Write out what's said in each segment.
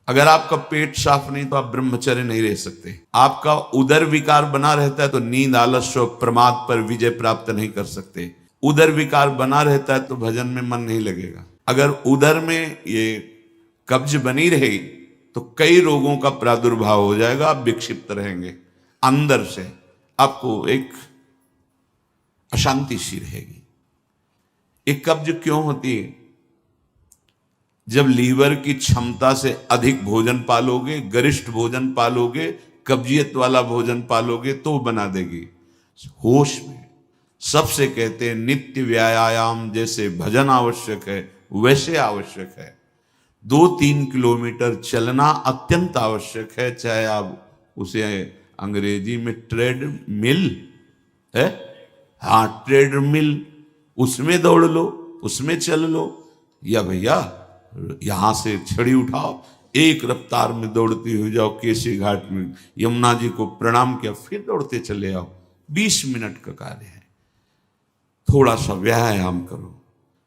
अगर आपका पेट साफ नहीं तो आप ब्रह्मचर्य नहीं रह सकते। आपका उदर विकार बना रहता है तो नींद, आलस्य और प्रमाद पर विजय प्राप्त नहीं कर सकते। उदर विकार बना रहता है तो भजन में मन नहीं लगेगा। अगर उदर में ये कब्ज बनी रही तो कई रोगों का प्रादुर्भाव हो जाएगा, आप विक्षिप्त रहेंगे, अंदर से आपको एक अशांति सी रहेगी। एक कब्ज क्यों होती है? जब लीवर की क्षमता से अधिक भोजन पालोगे, गरिष्ठ भोजन पालोगे, कब्जियत वाला भोजन पालोगे तो बना देगी। होश में सबसे कहते हैं नित्य व्यायाम जैसे भजन आवश्यक है वैसे आवश्यक है। 2-3 किलोमीटर चलना अत्यंत आवश्यक है, चाहे आप उसे अंग्रेजी में ट्रेड मिल है, हाँ ट्रेडमिल, उसमें दौड़ लो, उसमें चल लो, या भैया यहां से छड़ी उठाओ, एक रफ्तार में दौड़ती हुई जाओ केसी घाट में, यमुना जी को प्रणाम किया फिर दौड़ते चले आओ। 20 मिनट का कार्य है। थोड़ा सा व्यायाम करो,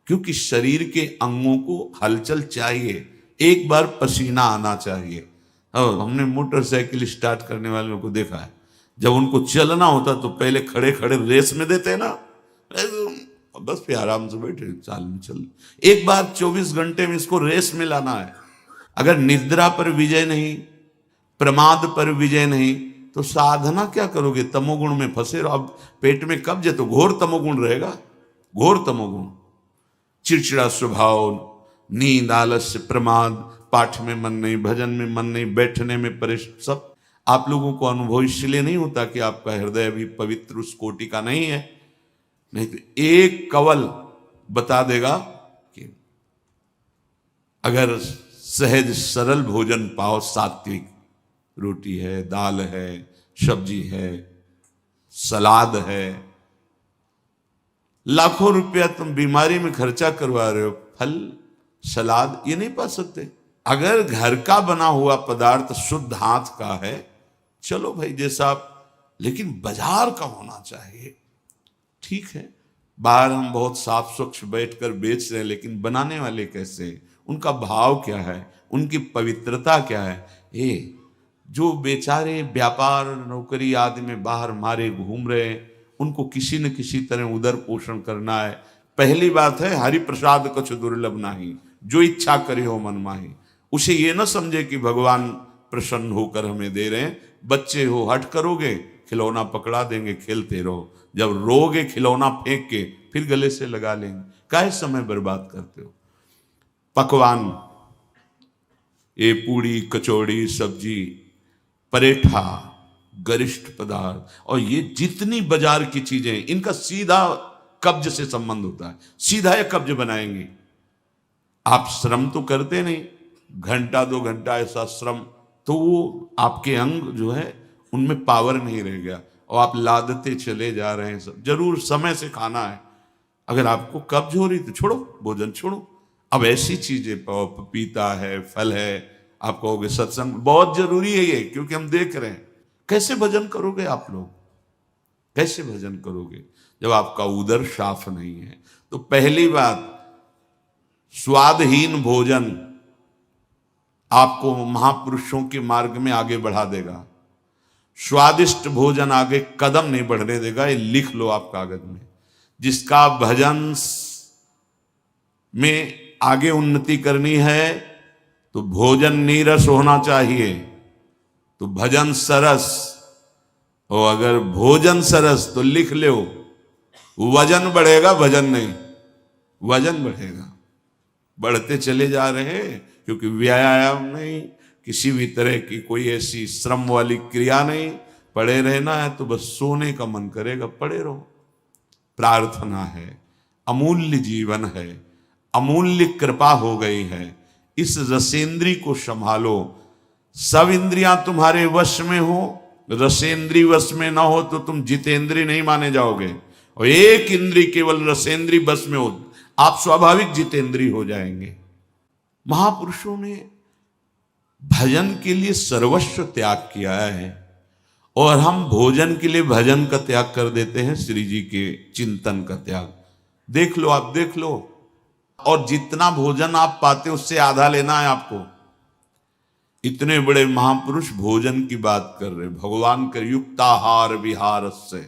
क्योंकि शरीर के अंगों को हलचल चाहिए, एक बार पसीना आना चाहिए। हमने मोटरसाइकिल स्टार्ट करने वालों को देखा है, जब उनको चलना होता तो पहले खड़े खड़े रेस में देते ना, बस फिर आराम से बैठे चाल में चल। एक बार 24 घंटे में इसको रेस में लाना है। अगर निद्रा पर विजय नहीं, प्रमाद पर विजय नहीं, तो साधना क्या करोगे? तमोगुण में फंसे रहो। अब पेट में कब्ज है तो घोर तमोगुण रहेगा, घोर तमोगुण, चिड़चिड़ा स्वभाव, नींद, आलस्य, प्रमाद, पाठ में मन नहीं, भजन में मन नहीं, बैठने में परेशान, सब आप लोगों को अनुभव इसलिए नहीं होता कि आपका हृदय भी पवित्र उस कोटि का नहीं है। नहीं तो एक कवल बता देगा कि अगर सहज सरल भोजन पाओ, सात्विक रोटी है, दाल है, सब्जी है, सलाद है, लाखों रुपया तुम बीमारी में खर्चा करवा रहे हो, फल सलाद ये नहीं पा सकते। अगर घर का बना हुआ पदार्थ शुद्ध हाथ का है, चलो भाई जैसा आप, लेकिन बाजार का होना चाहिए। ठीक है, बाहर हम बहुत साफ स्वच्छ बैठकर बेच रहे हैं, लेकिन बनाने वाले कैसे, उनका भाव क्या है, उनकी पवित्रता क्या है? ये जो बेचारे व्यापार नौकरी आदि में बाहर मारे घूम रहे हैं, उनको किसी न किसी तरह उदर पोषण करना है। पहली बात है हरि प्रसाद कछु दुर्लभ नाही, जो इच्छा करे हो मन माही। उसे ये न समझे कि भगवान प्रसन्न होकर हमें दे रहे हैं। बच्चे हो, हट करोगे खिलौना पकड़ा देंगे, खेलते रहो, जब रोगे खिलौना फेंक के फिर गले से लगा लेंगे। काहे समय बर्बाद करते हो? पकवान, ये पूड़ी, कचौड़ी, सब्जी, परेठा, गरिष्ठ पदार्थ, और ये जितनी बाजार की चीजें, इनका सीधा कब्ज से संबंध होता है। सीधा ये कब्ज बनाएंगे। आप श्रम तो करते नहीं, घंटा 2 घंटा ऐसा श्रम, तो वो आपके अंग जो है उनमें पावर नहीं रह गया और आप लादते चले जा रहे हैं। सब जरूर समय से खाना है। अगर आपको कब्ज हो रही तो छोड़ो, भोजन छोड़ो। अब ऐसी चीजें पाओ, पपीता है, फल है, आप कहोगे सत्संग बहुत जरूरी है ये, क्योंकि हम देख रहे हैं। कैसे भजन करोगे आप लोग? कैसे भजन करोगे जब आपका उदर साफ नहीं है? तो पहली बात, स्वादहीन भोजन आपको महापुरुषों के मार्ग में आगे बढ़ा देगा। स्वादिष्ट भोजन आगे कदम नहीं बढ़ने देगा। ये लिख लो आप कागज में। जिसका भजन में आगे उन्नति करनी है तो भोजन नीरस होना चाहिए, तो भजन सरस, और अगर भोजन सरस तो लिख लो वजन बढ़ेगा, भजन नहीं, वजन बढ़ेगा। बढ़ते चले जा रहे हैं क्योंकि व्यायाम नहीं, किसी भी तरह की कोई ऐसी श्रम वाली क्रिया नहीं। पड़े रहना है तो बस सोने का मन करेगा, पड़े रहो। प्रार्थना है, अमूल्य जीवन है, अमूल्य कृपा हो गई है। इस रसेंद्री को संभालो। सब इंद्रियां तुम्हारे वश में हो, रसेंद्री वश में ना हो तो तुम जितेंद्री नहीं माने जाओगे। और एक इंद्री केवल रसेंद्री वश में हो, आप स्वाभाविक जितेंद्री हो जाएंगे। महापुरुषों ने भजन के लिए सर्वस्व त्याग किया है, और हम भोजन के लिए भजन का त्याग कर देते हैं, श्री जी के चिंतन का त्याग। देख लो, आप देख लो। और जितना भोजन आप पाते उससे आधा लेना है आपको। इतने बड़े महापुरुष भोजन की बात कर रहे, भगवान कर युक्ताहार विहार से,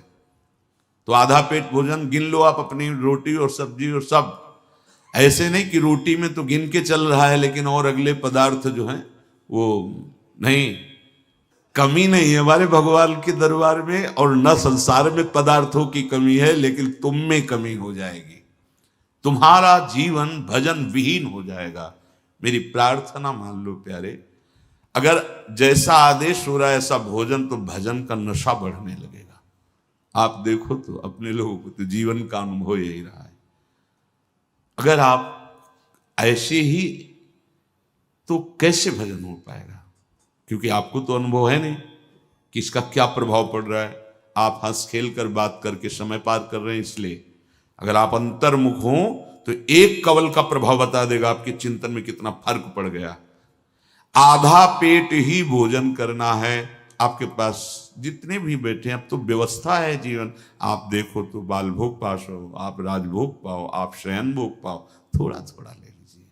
तो आधा पेट भोजन गिन लो आप, अपनी रोटी और सब्जी और सब। ऐसे नहीं कि रोटी में तो गिन के चल रहा है लेकिन और अगले पदार्थ जो हैं वो नहीं। कमी नहीं है हमारे भगवान के दरबार में, और न संसार में पदार्थों की कमी है, लेकिन तुम में कमी हो जाएगी, तुम्हारा जीवन भजन विहीन हो जाएगा। मेरी प्रार्थना मान लो प्यारे, अगर जैसा आदेश हो रहा है ऐसा भोजन, तो भजन का नशा बढ़ने लगेगा। आप देखो तो अपने लोगों को तो जीवन का अनुभव यही रहा है। अगर आप ऐसे ही, तो कैसे भजन हो पाएगा? क्योंकि आपको तो अनुभव है नहीं कि इसका क्या प्रभाव पड़ रहा है। आप हंस खेल कर बात करके समय पार कर रहे हैं, इसलिए अगर आप अंतर्मुख हो तो एक कवल का प्रभाव बता देगा आपके चिंतन में कितना फर्क पड़ गया। आधा पेट ही भोजन करना है। आपके पास जितने भी बैठे हैं, अब तो व्यवस्था है जीवन, आप देखो तो बाल भोग पास हो, आप राजभोग पाओ, आप शयन भोग पाओ, थोड़ा थोड़ा ले लीजिए।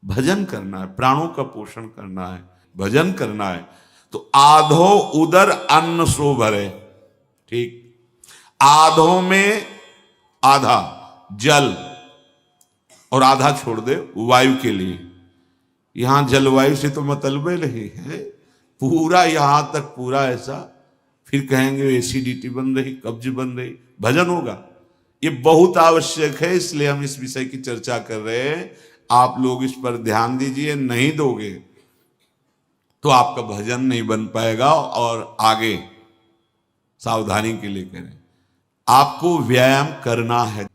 भजन करना है, प्राणों का पोषण करना है, भजन करना है। तो आधो उदर अन्न सो भरे, ठीक, आधो में आधा जल और आधा छोड़ दे वायु के लिए। यहां जलवायु से तो मतलब नहीं है, पूरा यहां तक पूरा ऐसा, फिर कहेंगे एसिडिटी बन रही, कब्ज बन रही, भजन होगा। ये बहुत आवश्यक है, इसलिए हम इस विषय की चर्चा कर रहे हैं। आप लोग इस पर ध्यान दीजिए, नहीं दोगे तो आपका भजन नहीं बन पाएगा। और आगे सावधानी के लिए करें, आपको व्यायाम करना है,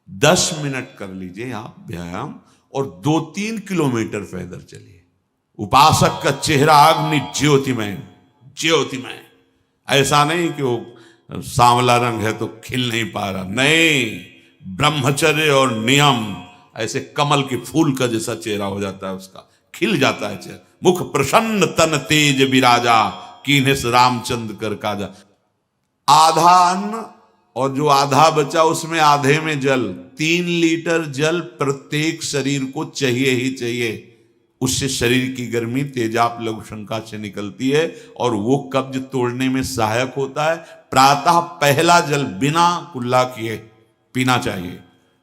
10 मिनट कर लीजिए आप व्यायाम, और 2-3 किलोमीटर पैदल चलिए। उपासक का चेहरा अग्नि ज्योतिमय, ज्योतिमय। ऐसा नहीं कि वो सांवला रंग है तो खिल नहीं पा रहा, नहीं, ब्रह्मचर्य और नियम, ऐसे कमल के फूल का जैसा चेहरा हो जाता है, उसका खिल जाता है चेहरा। मुख प्रसन्न तन तेज विराजा, कीन्हे रामचंद्र कर काजा। आधा अन्न और जो आधा बचा उसमें आधे में जल, 3 लीटर जल प्रत्येक शरीर को चाहिए ही चाहिए। उससे शरीर की गर्मी तेजाब लघु शंका से निकलती है और वो कब्ज तोड़ने में सहायक होता है। प्रातः पहला जल बिना कुल्ला किए पीना चाहिए,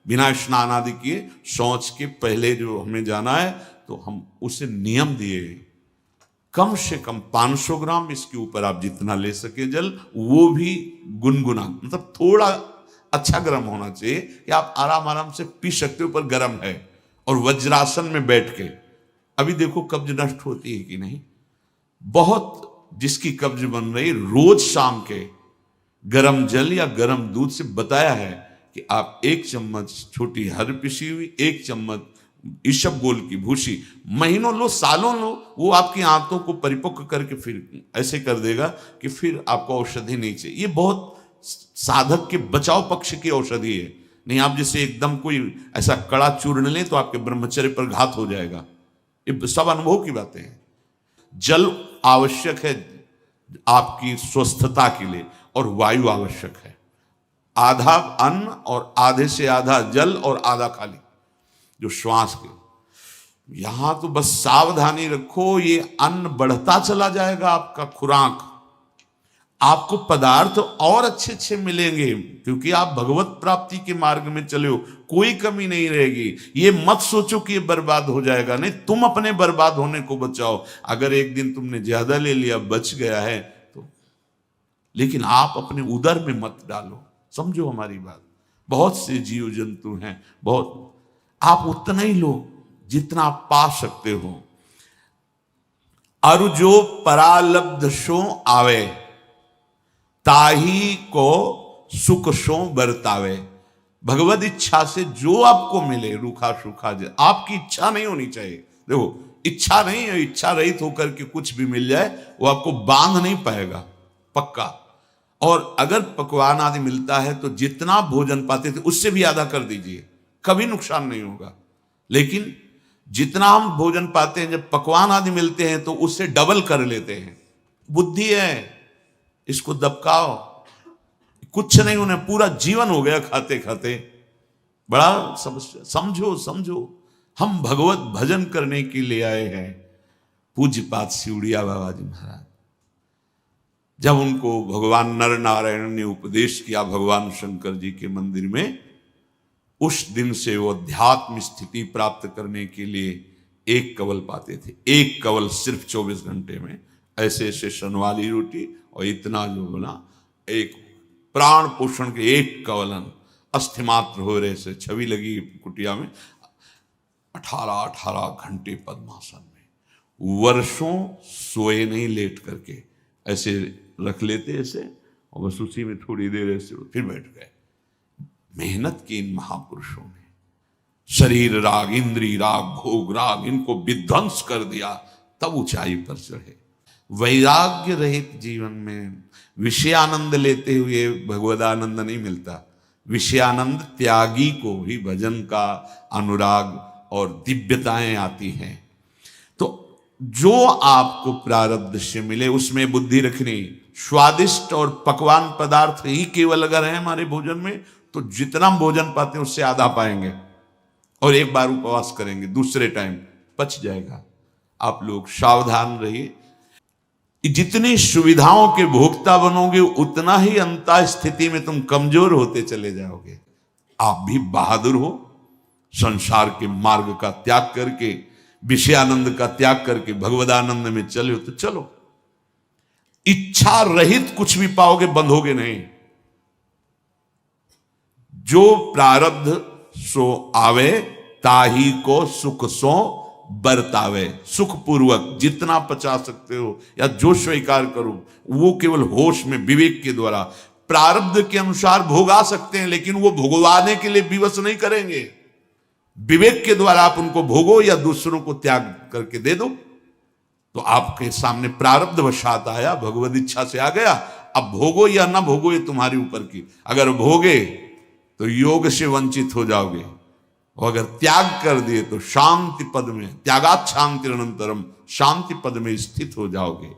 बिना स्नान आदि किए, शौच के पहले जो हमें जाना है, तो हम उसे नियम दिए कम से कम 500 ग्राम, इसके ऊपर आप जितना ले सके जल, वो भी गुनगुना, मतलब थोड़ा अच्छा गर्म होना चाहिए कि आप आराम आराम से पी सकते हो, पर गर्म है। और वज्रासन में बैठ के, अभी देखो कब्ज नष्ट होती है कि नहीं, बहुत जिसकी कब्ज बन रही, रोज शाम के गर्म जल या गर्म दूध से बताया है कि आप 1 चम्मच छोटी हर पिसी हुई, 1 चम्मच ईशबगोल की भूसी महीनों लो, सालों लो, वो आपकी आंतों को परिपक्व करके फिर ऐसे कर देगा कि फिर आपको औषधि नहीं चाहिए। ये बहुत साधक के बचाव पक्ष की औषधि है। नहीं आप जैसे एकदम कोई ऐसा कड़ा चूर्ण लें तो आपके ब्रह्मचर्य पर घात हो जाएगा। ये सब अनुभव की बातें हैं। जल आवश्यक है आपकी स्वस्थता के लिए, और वायु आवश्यक है। आधा अन्न और आधे से आधा जल और आधा खाली जो श्वास के। यहां तो बस सावधानी रखो, ये अन्न बढ़ता चला जाएगा आपका खुराक, आपको पदार्थ और अच्छे अच्छे मिलेंगे, क्योंकि आप भगवत प्राप्ति के मार्ग में चले हो, कोई कमी नहीं रहेगी। ये मत सोचो कि ये बर्बाद हो जाएगा, नहीं, तुम अपने बर्बाद होने को बचाओ। अगर एक दिन तुमने ज्यादा ले लिया, बच गया है तो, लेकिन आप अपने उदर में मत डालो। समझो हमारी बात। बहुत से जीव जंतु हैं, बहुत, आप उतना ही लो जितना आप पा सकते हो। अरु जो परालब्ध शो आवे, ताही को सुख शो बरतावे। भगवत इच्छा से जो आपको मिले, रूखा सूखा, आपकी इच्छा नहीं होनी चाहिए। देखो, इच्छा नहीं है, इच्छा रहित होकर के कुछ भी मिल जाए वो आपको बांध नहीं पाएगा, पक्का। और अगर पकवान आदि मिलता है तो जितना भोजन पाते थे उससे भी आधा कर दीजिए, कभी नुकसान नहीं होगा। लेकिन जितना हम भोजन पाते हैं, जब पकवान आदि मिलते हैं तो उससे डबल कर लेते हैं। बुद्धि है, इसको दबकाओ। कुछ नहीं, उन्हें पूरा जीवन हो गया खाते खाते। बड़ा समझो समझो, हम भगवत भजन करने के लिए आए हैं। पूज्यपाद सिउड़िया बाबा जी महाराज, जब उनको भगवान नर नारायण ने उपदेश किया भगवान शंकर जी के मंदिर में, उस दिन से वो अध्यात्म स्थिति प्राप्त करने के लिए एक कवल पाते थे। एक कवल सिर्फ 24 घंटे में, ऐसे ऐसे सन वाली रोटी और इतना जो बोला, एक प्राण पोषण के एक कवलन अस्थिमात्र हो रहे से छवि लगी कुटिया में, 18 घंटे पद्मासन में, वर्षों सोए नहीं, लेट करके ऐसे रख लेते ऐसे, और बस उसी में थोड़ी देर ऐसे फिर बैठ गए। मेहनत की इन महापुरुषों ने, शरीर राग, इंद्री राग, भोग राग, इनको विध्वंस कर दिया, तब ऊंचाई पर चढ़े। वैराग्य रहित जीवन में विषयानंद लेते हुए भगवदानंद नहीं मिलता। विषयानंद त्यागी को ही भजन का अनुराग और दिव्यताएं आती हैं। तो जो आपको प्रारब्ध से मिले उसमें बुद्धि रखनी। स्वादिष्ट और पकवान पदार्थ ही केवल अगर है हमारे भोजन में, तो जितना भोजन पाते हैं उससे आधा पाएंगे, और एक बार उपवास करेंगे, दूसरे टाइम पच जाएगा। आप लोग सावधान रहिए। जितनी सुविधाओं के भोक्ता बनोगे उतना ही अंतः स्थिति में तुम कमजोर होते चले जाओगे। आप भी बहादुर हो, संसार के मार्ग का त्याग करके, विषयानंद का त्याग करके भगवदानंद में चले हो तो चलो। इच्छा रहित कुछ भी पाओगे, बंधोगे नहीं। जो प्रारब्ध सो आवे, ताही को सुख सो बरतावे। सुखपूर्वक जितना पचा सकते हो या जो स्वीकार करो, वो केवल होश में विवेक के द्वारा प्रारब्ध के अनुसार भोगा सकते हैं, लेकिन वो भोगवाने के लिए विवश नहीं करेंगे। विवेक के द्वारा आप उनको भोगो या दूसरों को त्याग करके दे दो। तो आपके सामने प्रारब्ध वशात आया, भगवद इच्छा से आ गया, अब भोगो या ना भोगो ये तुम्हारे ऊपर की। अगर भोगे तो योग से वंचित हो जाओगे, और अगर त्याग कर दिए तो शांति पद में, त्यागात शांति अनंतरम, शांति पद में स्थित हो जाओगे।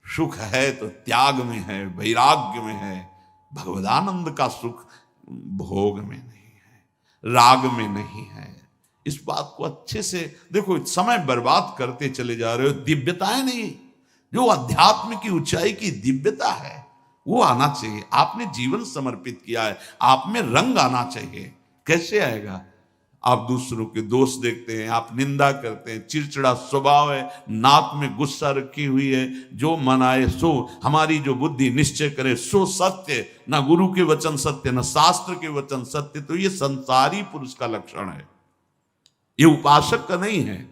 सुख है तो त्याग में है, वैराग्य में है। भगवदानंद का सुख भोग में नहीं है, राग में नहीं है। इस बात को अच्छे से देखो। समय बर्बाद करते चले जा रहे हो। दिव्यताएं नहीं, जो अध्यात्म की ऊंचाई की दिव्यता है वो आना चाहिए। आपने जीवन समर्पित किया है, आप में रंग आना चाहिए। कैसे आएगा? आप दूसरों के दोष देखते हैं, आप निंदा करते हैं, चिड़चिड़ा स्वभाव है, नाक में गुस्सा रखी हुई है। जो मन आए सो, हमारी जो बुद्धि निश्चय करे सो सत्य। ना गुरु के वचन सत्य, ना शास्त्र के वचन सत्य। तो ये संसारी पुरुष का लक्षण है, ये उपासक का नहीं है।